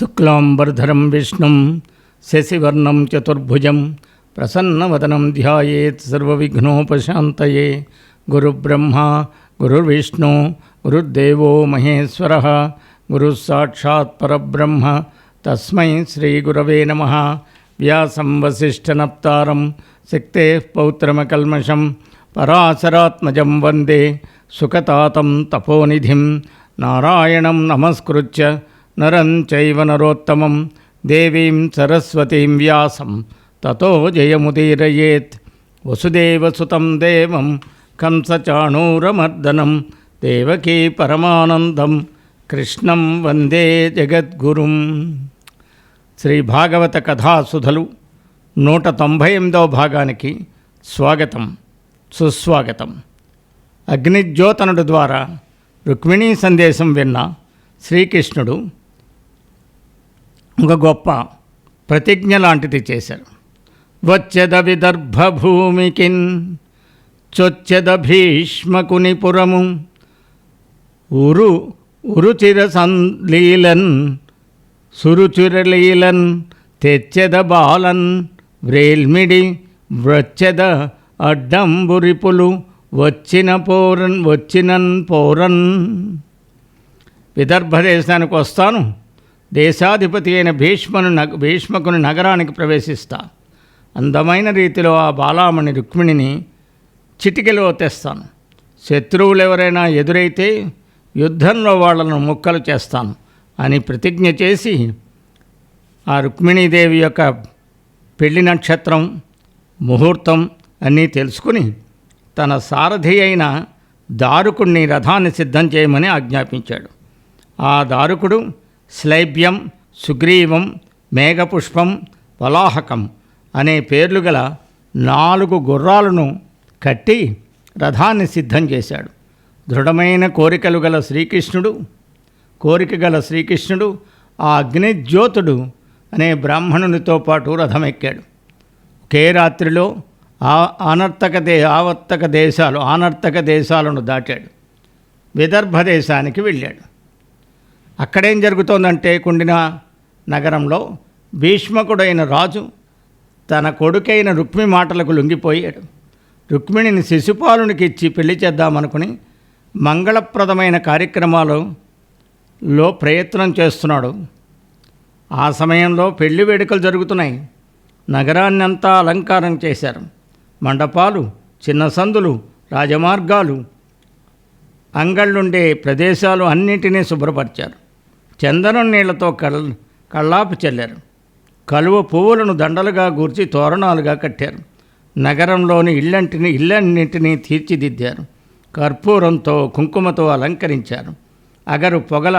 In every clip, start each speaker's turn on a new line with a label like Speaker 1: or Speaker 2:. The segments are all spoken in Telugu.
Speaker 1: శుక్లాంబరధరం విష్ణుం శశివర్ణం చతుర్భుజం ప్రసన్నవదనం ధ్యాయేత్ సర్వవిఘ్నోపశాంతయే. గురుబ్రహ్మ గురుర్విష్ణు గురుర్దేవో మహేశ్వరః గురుస్సాక్షాత్ పరబ్రహ్మ తస్మై శ్రీగురవే నమః. వ్యాసం వసిష్ఠనప్తారం శక్తేః పౌత్రమకల్మషం పరాశరాత్మజం వందే సుఖతాతం తపోనిధిం. నారాయణం నమస్కృత్య నరం చైవ నరోత్తమం దేవీం సరస్వతీం వ్యాసం తతో జయముదీరయేత్. వసుదేవసుతం దేవం కంసచాణూరమర్దనం దేవకీ పరమానందం కృష్ణం వందే జగద్గురుం. శ్రీ భాగవత కథాసుధలు 198వ భాగానికి స్వాగతం సుస్వాగతం. అగ్నిజ్యోతనుడు ద్వారా రుక్మిణీ సందేశం విన్న శ్రీకృష్ణుడు ఒక గొప్ప ప్రతిజ్ఞ లాంటిది చేశారు. వచ్చెద విదర్భభూమికిన్ చొచ్చెద భీష్మకునిపురము ఉరుచిర సంలీలన్ సురుచురలీలన్ తెచ్చెద బాలన్ వ్రేల్మిడి వచ్చెద అడ్డంబురిపులు వచ్చినన్ పోరన్. విదర్భ దేశానికి వస్తాను, దేశాధిపతి అయిన భీష్మకుని నగరానికి ప్రవేశిస్తా. అందమైన రీతిలో ఆ బాలామణి రుక్మిణిని చిటికెలో తెస్తాను. శత్రువులు ఎవరైనా ఎదురైతే యుద్ధంలో వాళ్లను ముక్కలు చేస్తాను అని ప్రతిజ్ఞ చేసి ఆ రుక్మిణీదేవి యొక్క పెళ్లి నక్షత్రం ముహూర్తం అన్నీ తెలుసుకుని తన సారథి అయిన దారుకుడిని రథాన్ని సిద్ధం చేయమని ఆజ్ఞాపించాడు. ఆ దారుకుడు శ్లైబ్యం, సుగ్రీవం, మేఘపుష్పం, వలాహకం అనే పేర్లు గల 4 గుర్రాలను కట్టి రథాన్ని సిద్ధం చేశాడు. దృఢమైన కోరిక గల శ్రీకృష్ణుడు ఆ అగ్నిజ్యోతుడు అనే బ్రాహ్మణునితో పాటు రథం ఎక్కాడు. ఒకే రాత్రిలో ఆవర్తక దేశాలను దాటాడు. విదర్భ దేశానికి వెళ్ళాడు. అక్కడేం జరుగుతోందంటే, కుండిన నగరంలో భీష్మకుడైన రాజు తన కొడుకైన రుక్మి మాటలకు లొంగిపోయాడు. రుక్మిణిని శిశుపాలునికి ఇచ్చి పెళ్లి చేద్దామనుకుని మంగళప్రదమైన కార్యక్రమాలలో ప్రయత్నం చేస్తున్నాడు. ఆ సమయంలో పెళ్లి వేడుకలు జరుగుతున్నాయి. నగరాన్నంతా అలంకారం చేశారు. మండపాలు, చిన్న సందులు, రాజమార్గాలు, అంగళ్ళుండే ప్రదేశాలు అన్నింటినీ శుభ్రపరిచారు. చందనం నీళ్లతో కళ్ళాపు చల్లారు. కలువ పువ్వులను దండలుగా గూర్చి తోరణాలుగా కట్టారు. నగరంలోని ఇళ్ళన్నింటినీ తీర్చిదిద్దారు. కర్పూరంతో కుంకుమతో అలంకరించారు. అగరు పొగల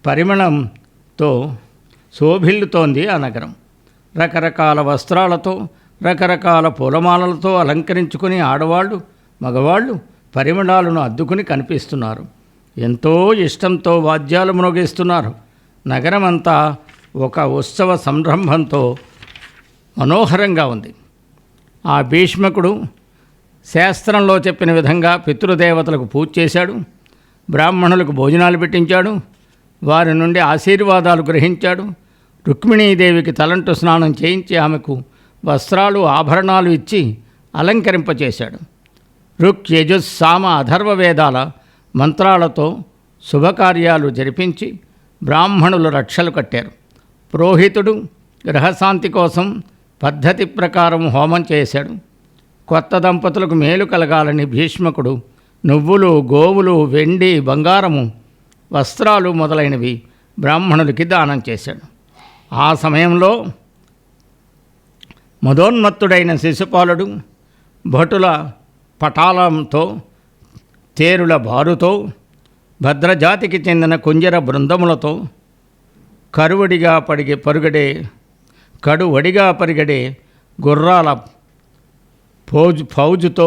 Speaker 1: పరిమళంతో శోభిల్లుతోంది ఆ నగరం. రకరకాల వస్త్రాలతో, రకరకాల పూలమాలలతో అలంకరించుకుని ఆడవాళ్ళు, మగవాళ్ళు పరిమళాలను అద్దుకుని కనిపిస్తున్నారు. ఎంతో ఇష్టంతో వాద్యాలు మ్రోగిస్తున్నారు. నగరమంతా ఒక ఉత్సవ సంరంభంతో మనోహరంగా ఉంది. ఆ భీష్మకుడు శాస్త్రంలో చెప్పిన విధంగా పితృదేవతలకు పూజ చేశాడు. బ్రాహ్మణులకు భోజనాలు పెట్టించాడు. వారి నుండి ఆశీర్వాదాలు గ్రహించాడు. రుక్మిణీదేవికి తలంటు స్నానం చేయించి ఆమెకు వస్త్రాలు, ఆభరణాలు ఇచ్చి అలంకరింపచేశాడు. ఋక్, యజుస్, సామ, అథర్వ వేదాల మంత్రాలతో శుభకార్యాలు జరిపించి బ్రాహ్మణులు రక్షలు కట్టారు. పురోహితుడు గ్రహశాంతి కోసం పద్ధతి ప్రకారం హోమం చేశాడు. కొత్త దంపతులకు మేలు కలగాలని భీష్మకుడు నువ్వులు, గోవులు, వెండి, బంగారము, వస్త్రాలు మొదలైనవి బ్రాహ్మణులకి దానం చేశాడు. ఆ సమయంలో మదోన్మత్తుడైన శిశుపాలుడు భటుల పటాలంతో, తేరుల బారుతో, భద్రజాతికి చెందిన కుంజర బృందములతో, కడువడిగా పరిగడే గుర్రాల ఫౌజుతో,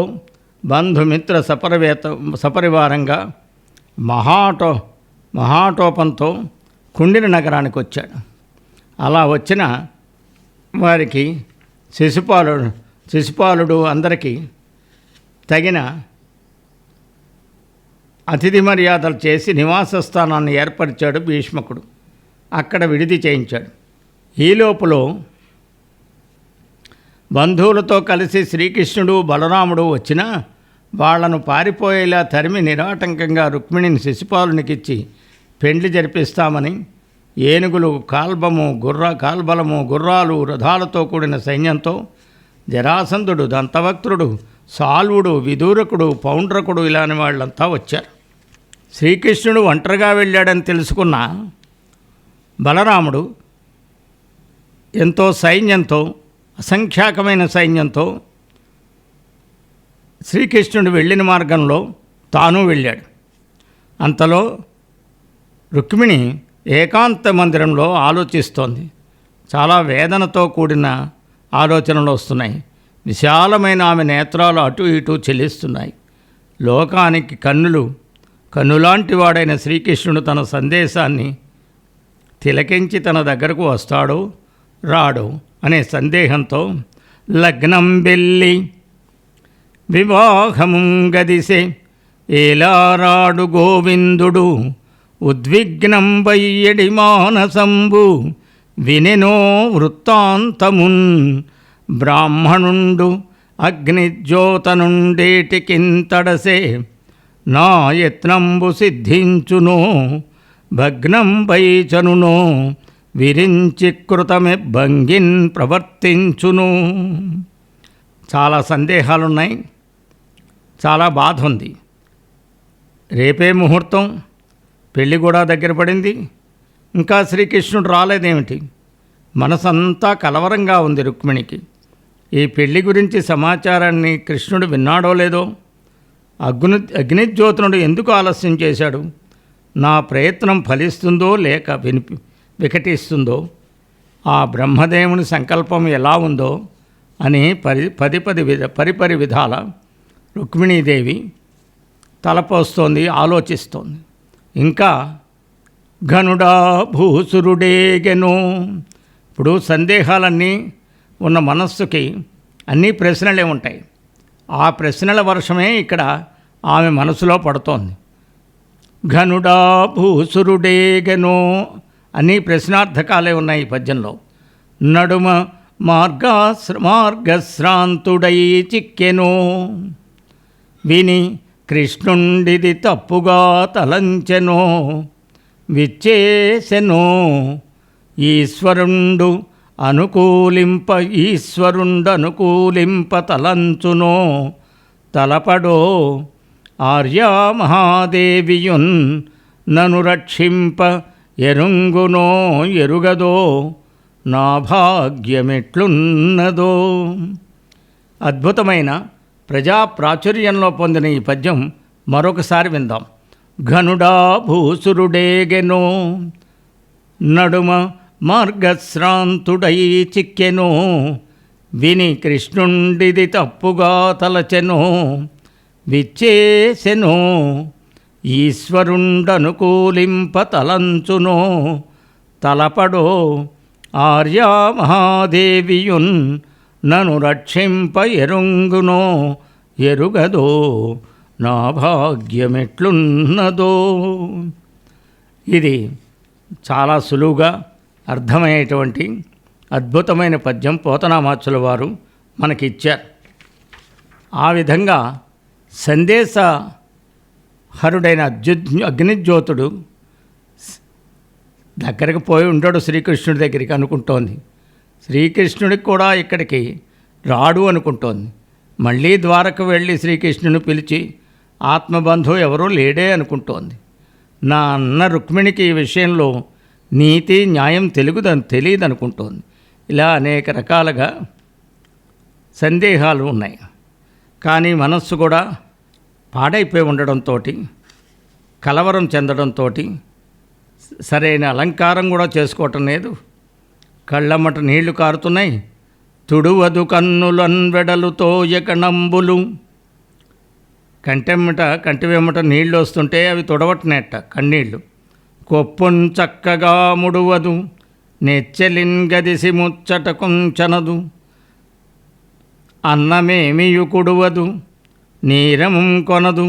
Speaker 1: బంధుమిత్ర సపరివారంగా మహాటోపంతో కుండిన నగరానికి వచ్చాడు. అలా వచ్చిన వారికి శిశుపాలుడు అందరికీ తగిన అతిథి మర్యాదలు చేసి నివాస స్థానాన్ని ఏర్పరిచాడు భీష్మకుడు. అక్కడ విడిది చేయించాడు. ఈ లోపల బంధువులతో కలిసి శ్రీకృష్ణుడు బలరాముడు వచ్చినా వాళ్లను పారిపోయేలా తరిమి నిరాటంకంగా రుక్మిణిని శిశుపాలునికిచ్చి పెండ్లి జరిపిస్తామని ఏనుగులు కాల్బలము గుర్రాలు రథాలతో కూడిన సైన్యంతో జరాసంధుడు, దంతవక్త్రుడు, సాల్వుడు, విదూరకుడు, పౌండ్రకుడు ఇలాని వాళ్ళంతా వచ్చారు. శ్రీకృష్ణుడు ఒంటరిగా వెళ్ళాడని తెలుసుకున్న బలరాముడు ఎంతో సైన్యంతో, అసంఖ్యాకమైన సైన్యంతో శ్రీకృష్ణుడు వెళ్ళిన మార్గంలో తాను వెళ్ళాడు. అంతలో రుక్మిణి ఏకాంత మందిరంలో ఆలోచిస్తోంది. చాలా వేదనతో కూడిన ఆలోచనలు వస్తున్నాయి. విశాలమైన ఆమె నేత్రాలు అటు ఇటు చెల్లిస్తున్నాయి. లోకానికి కన్నులాంటి వాడైన శ్రీకృష్ణుడు తన సందేశాన్ని తిలకించి తన దగ్గరకు వస్తాడో రాడో అనే సందేహంతో లగ్నం వెళ్ళి వివాహము గదిసే ఏలారాడు గోవిందుడు ఉద్విగ్నం వయ్యడి మానసంబు వినెనో వృత్తాంతమున్ బ్రాహ్మణుండు అగ్నిజ్యోతనుండేటికింతడసే నా యత్నంబు సిద్ధించునో భగ్నం వైచనునో విరించి కృతమె భంగిన్ ప్రవర్తించును. చాలా సందేహాలున్నాయి, చాలా బాధ ఉంది. రేపే ముహూర్తం, పెళ్ళి కూడా దగ్గర పడింది, ఇంకా శ్రీకృష్ణుడు రాలేదేమిటి? మనసంతా కలవరంగా ఉంది రుక్మిణికి. ఈ పెళ్లి గురించి సమాచారాన్ని కృష్ణుడు విన్నాడో లేదో? అగ్నిజ్యోతనుడు ఎందుకు ఆలస్యం చేశాడు? నా ప్రయత్నం ఫలిస్తుందో లేక వికటిస్తుందో, ఆ బ్రహ్మదేవుని సంకల్పం ఎలా ఉందో అని పరిపరి విధాల రుక్మిణీదేవి తలపోస్తోంది, ఆలోచిస్తోంది. ఇంకా ఘనుడా భూసురుడేగెనో. ఇప్పుడు సందేహాలన్నీ ఉన్న మనస్సుకి అన్నీ ప్రశ్నలే ఉంటాయి. ఆ ప్రశ్నల వర్షమే ఇక్కడ ఆమె మనసులో పడుతోంది. ఘనుడా భూసురుడేగెనో అన్నీ ప్రశ్నార్థకాలే ఉన్నాయి ఈ పద్యంలో. నడుమ మార్గశ్రాంతుడై చిక్కెనో విని కృష్ణుండిది తప్పుగా తలంచెనో విచ్చేసెనో ఈశ్వరుండు అనుకూలింప తలంచునో తలపడో ఆర్యా మహాదేవియున్ నను రక్షింప ఎరుంగునో ఎరుగదో నా భాగ్యమెట్లున్నదో. అద్భుతమైన ప్రజా ప్రాచుర్యంలో పొందిన ఈ పద్యం మరొకసారి విందాం. ఘనుడా భూసురుడేగెనో నడుమ మార్గశ్రాంతుడై చిక్కెనో విని కృష్ణుండిది తప్పుగా తలచెనో విచ్చేసెనో ఈశ్వరుండనుకూలింప తలంచునో తలపడో ఆర్యా మహాదేవియున్ నను రక్షింప ఎరుంగునో ఎరుగదో నా భాగ్యమెట్లున్నదో. ఇది చాలా సులువుగా అర్థమయ్యేటువంటి అద్భుతమైన పద్యం పోతనామాచుల వారు మనకిచ్చారు. ఆ విధంగా సందేశహరుడైన అగ్నిజ్యోతుడు దగ్గరకు పోయి ఉండడు శ్రీకృష్ణుడి దగ్గరికి అనుకుంటోంది. శ్రీకృష్ణుడికి కూడా ఇక్కడికి రాడు అనుకుంటోంది. మళ్ళీ ద్వారకు వెళ్ళి శ్రీకృష్ణుని పిలిచి ఆత్మబంధువు ఎవరూ లేడే అనుకుంటోంది. నా అన్న రుక్మిణికి ఈ విషయంలో నీతి న్యాయం తెలియదు అనుకుంటోంది. ఇలా అనేక రకాలుగా సందేహాలు ఉన్నాయి. కానీ మనస్సు కూడా పాడైపోయి ఉండడంతో, కలవరం చెందడంతో సరైన అలంకారం కూడా చేసుకోవటం లేదు. కళ్ళమ్మట నీళ్లు కారుతున్నాయి. తుడువదు కన్నులన్వెడలుతో ఎకణంబులు. కంటి వెమ్మట నీళ్ళు వస్తుంటే అవి తుడవటనేట కన్నీళ్ళు. కొప్పున్ చక్కగా ముడువదు నెచ్చెలిన్ గదిసి ముచ్చట కుంచనదు. అన్నమేమియు కుడువదు నీరముం కొనదు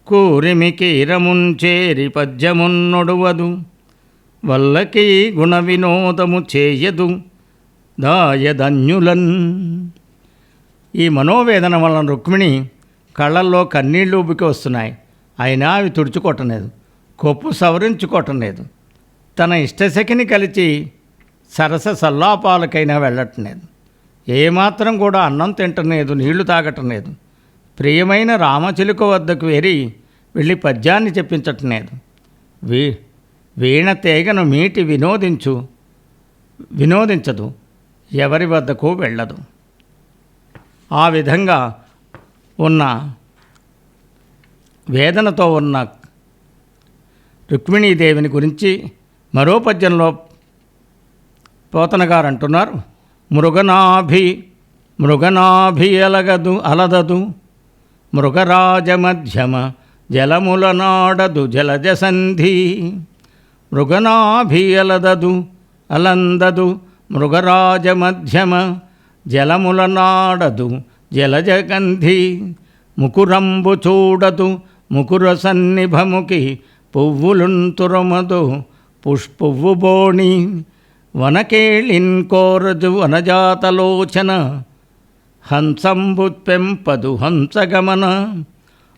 Speaker 1: కూరిమి కీరమున్ చేరి పద్యమున్నొడువదు. వల్లకి గుణ వినోదము చేయదు దాయదన్యులన్. ఈ మనోవేదన వలన రుక్మిణి కళ్ళల్లో కన్నీళ్లు ఉబ్బికి వస్తున్నాయి. అయినా అవి తుడుచుకోవటం లేదు, కొప్పు సవరించుకోవటం లేదు. తన ఇష్టశకిని కలిసి సరస సల్లాపాలకైనా వెళ్ళటం లేదు. ఏమాత్రం కూడా అన్నం తింటం లేదు, నీళ్లు తాగటం లేదు. ప్రియమైన రామచిలుక వద్దకు వెళ్ళి పద్యాన్ని చెప్పించటం లేదు. వీణ తీగను మీటి వినోదించదు, ఎవరి వద్దకు వెళ్ళదు. ఆ విధంగా ఉన్న వేదనతో ఉన్న రుక్మిణీదేవిని గురించి మరో పద్యంలో పోతన గారు అంటున్నారు. మృగనాభి అలదదు మృగరాజ మధ్యమ జలముల నాడదు జలజసంధి. మృగనాభి అలందదు మృగరాజ మధ్యమ జలముల నాడదు జలజగంధి. ముకురంబు చూడదు ముకుర సన్నిభముకి పువ్వులుంతురమదు పుష్పువ్వు బోణి. వనకేళిన్ కోరజు వనజాతలోచన హంసంబు పెంపదు హంసగమన.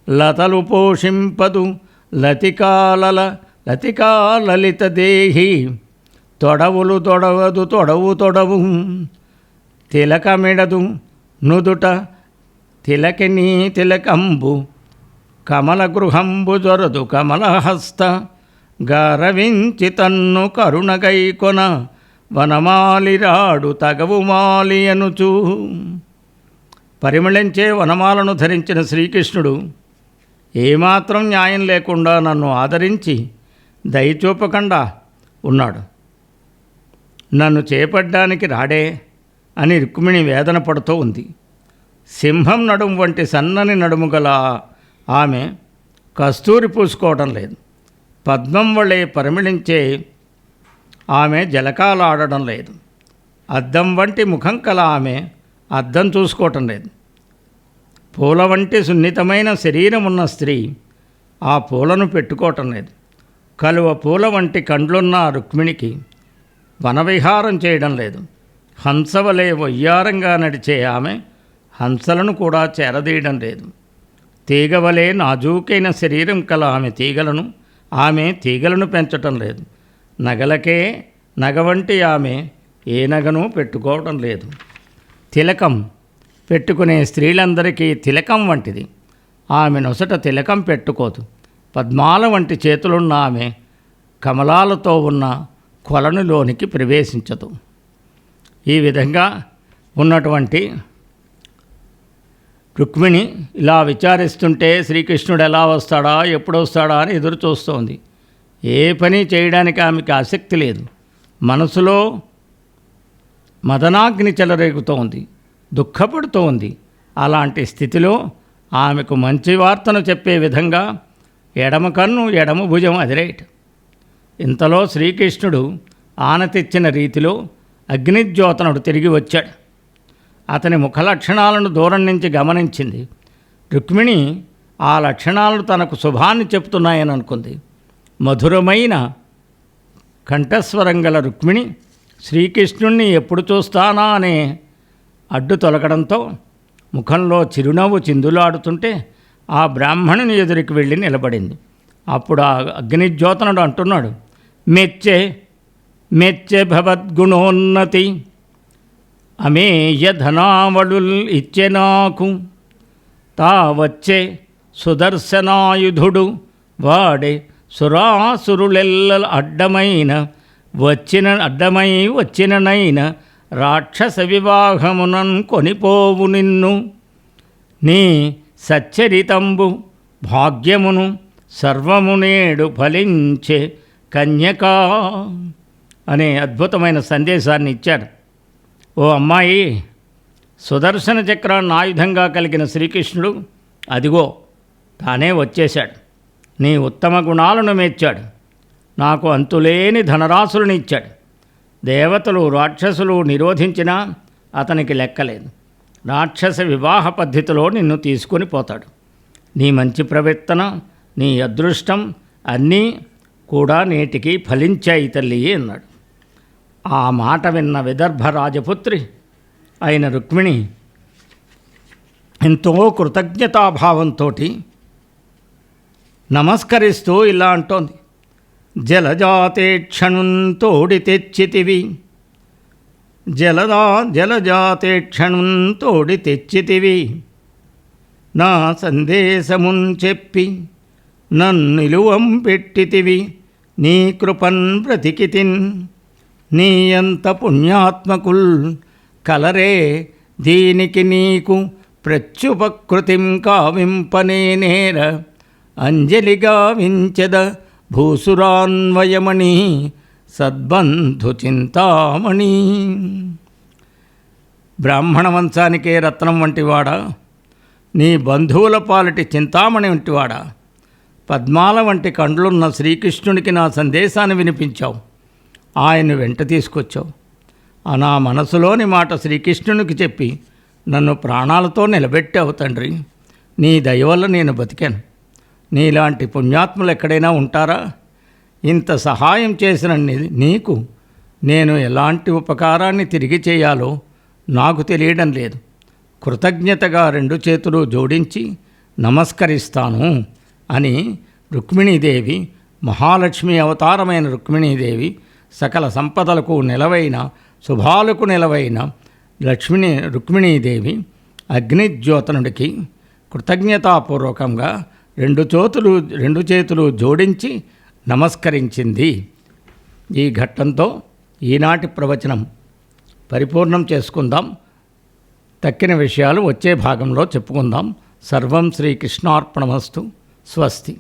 Speaker 1: లతలు పోషింపదు లతికాలలిత దేహి. తొడవులు తొడవు తిలకమిడదు నుదుట తిలకినీ తిలకంబు. కమల గృహంబు జొరదు కమలహస్త. గారవించి తన్ను కరుణగైకొన వనమాలిరాడు తగవు మాలి అనుచూ. పరిమళించే వనమాలను ధరించిన శ్రీకృష్ణుడు ఏమాత్రం న్యాయం లేకుండా నన్ను ఆదరించి దయచూపకుండా ఉన్నాడు. నన్ను చేపట్టడానికి రాడే అని రుక్మిణి వేదన పడుతూ ఉంది. సింహం నడుము వంటి సన్నని నడుము గల ఆమె కస్తూరి పూసుకోవడం లేదు. పద్మం వలె పరిమళించే ఆమె జలకాలాడడం లేదు. అద్దం వంటి ముఖం కల ఆమె అద్దం చూసుకోవటం లేదు. పూల వంటి సున్నితమైన శరీరం ఉన్న స్త్రీ ఆ పూలను పెట్టుకోవటం లేదు. కలువ పూల వంటి కండ్లున్న రుక్మిణికి వనవిహారం చేయడం లేదు. హంసవలే వయ్యారంగా నడిచే ఆమె హంసలను కూడా చేరదీయడం లేదు. తీగవలే నాజూకైన శరీరం కల ఆమె తీగలను పెంచటం లేదు. నగలకే నగ వంటి ఆమె ఏ నగను పెట్టుకోవడం లేదు. తిలకం పెట్టుకునే స్త్రీలందరికీ తిలకం వంటిది. ఆమె నొసట తిలకం పెట్టుకోదు. పద్మాల వంటి చేతులున్న ఆమె కమలాలతో ఉన్న కొలనులోనికి ప్రవేశించదు. ఈ విధంగా ఉన్నటువంటి రుక్మిణి ఇలా విచారిస్తుంటే శ్రీకృష్ణుడు ఎలా వస్తాడా, ఎప్పుడు వస్తాడా అని ఎదురు చూస్తోంది. ఏ పని చేయడానికి ఆమెకి ఆసక్తి లేదు. మనసులో మదనాగ్ని చెలరేగుతోంది, దుఃఖపడుతోంది. అలాంటి స్థితిలో ఆమెకు మంచి వార్తను చెప్పే విధంగా ఎడమ కన్ను ఎడమ భుజం అదిరేట్. ఇంతలో శ్రీకృష్ణుడు ఆనతిచ్చిన రీతిలో అగ్నిజ్యోతనుడు తిరిగి వచ్చాడు. అతని ముఖ లక్షణాలను దూరం నుంచి గమనించింది. రుక్మిణి ఆ లక్షణాలను తనకు శుభాన్ని చెప్తున్నాయని అనుకుంది. మధురమైన కంఠస్వరం గల రుక్మిణి శ్రీకృష్ణుణ్ణి ఎప్పుడు చూస్తానా అనే అడ్డు తొలగడంతో ముఖంలో చిరునవ్వు చిందులాడుతుంటే ఆ బ్రాహ్మణుని ఎదురికి వెళ్ళి నిలబడింది. అప్పుడు ఆ అగ్నిజ్యోతనుడు అంటున్నాడు, మెచ్చే భవద్గుణోన్నతి అమేయ ధనావళుల్ ఇచ్చే నాకు. తా వచ్చే సుదర్శనాయుధుడు వాడే సురాసురులెల్ల అడ్డమై వచ్చిననైన రాక్షస వివాహమునన్ కొనిపోవు నిన్ను. నీ సచ్చరితంబు భాగ్యమును సర్వము నేడు ఫలించే కన్యకా అనే అద్భుతమైన సందేశాన్ని ఇచ్చాడు. ఓ అమ్మాయి, సుదర్శన చక్రాన్ని ఆయుధంగా కలిగిన శ్రీకృష్ణుడు అదిగో తానే వచ్చేశాడు. నీ ఉత్తమ గుణాలను మెచ్చాడు. నాకు అంతులేని ధనరాశులను ఇచ్చాడు. దేవతలు రాక్షసులు నిరోధించినా అతనికి లెక్కలేదు. రాక్షస వివాహ పద్ధతిలో నిన్ను తీసుకొని పోతాడు. నీ మంచి ప్రవర్తన, నీ అదృష్టం అన్నీ కూడా నేటికి ఫలించాయి తల్లి అన్నాడు. ఆ మాట విన్న విదర్భ రాజపుత్రి అయిన రుక్మిణి ఎంతో కృతజ్ఞతాభావంతో నమస్కరిస్తూ ఇలా అంటోంది. జలజాతేక్షణుం తోడి తెచ్చితివి, జలజాతేక్షణుం తోడి తెచ్చితివి, నా సందేశమున్ చెప్పి నన్నిలువం పెట్టితివి, నీ కృపన్ బ్రతికితిన్, నీ అంత పుణ్యాత్మకుల్ కలరే, దీనికి నీకు ప్రత్యుపకృతిం కావింపనేనేర, అంజలిగా వించెద భూసురాన్వయమణి సద్బంధు చింతామణి. బ్రాహ్మణ వంశానికే రత్నం వంటివాడా, నీ బంధువుల పాలిటి చింతామణి వంటివాడా, పద్మాల వంటి కండ్లున్న శ్రీకృష్ణునికి నా సందేశాన్ని వినిపించావు, ఆయన వెంట తీసుకొచ్చావు. నా మనసులోని మాట శ్రీకృష్ణునికి చెప్పి నన్ను ప్రాణాలతో నిలబెట్టావు తండ్రి. నీ దయ వల్ల నేను బతికాను. నీలాంటి పుణ్యాత్ములు ఎక్కడైనా ఉంటారా? ఇంత సహాయం చేసిన నీకు నేను ఎలాంటి ఉపకారాన్ని తిరిగి చేయాలో నాకు తెలియడం లేదు. కృతజ్ఞతగా 2 చేతులు జోడించి నమస్కరిస్తాను అని రుక్మిణీదేవి, మహాలక్ష్మి అవతారమైన రుక్మిణీదేవి, సకల సంపదలకు నిలవైన, శుభాలకు నిలవైన రుక్మిణీదేవి అగ్నిజ్యోతనుడికి కృతజ్ఞతాపూర్వకంగా 2 చేతులు జోడించి నమస్కరించింది. ఈ ఘట్టంతో ఈనాటి ప్రవచనం పరిపూర్ణం చేసుకుందాం. తక్కిన విషయాలు వచ్చే భాగంలో చెప్పుకుందాం. సర్వం శ్రీకృష్ణార్పణమస్తు. స్వస్తి.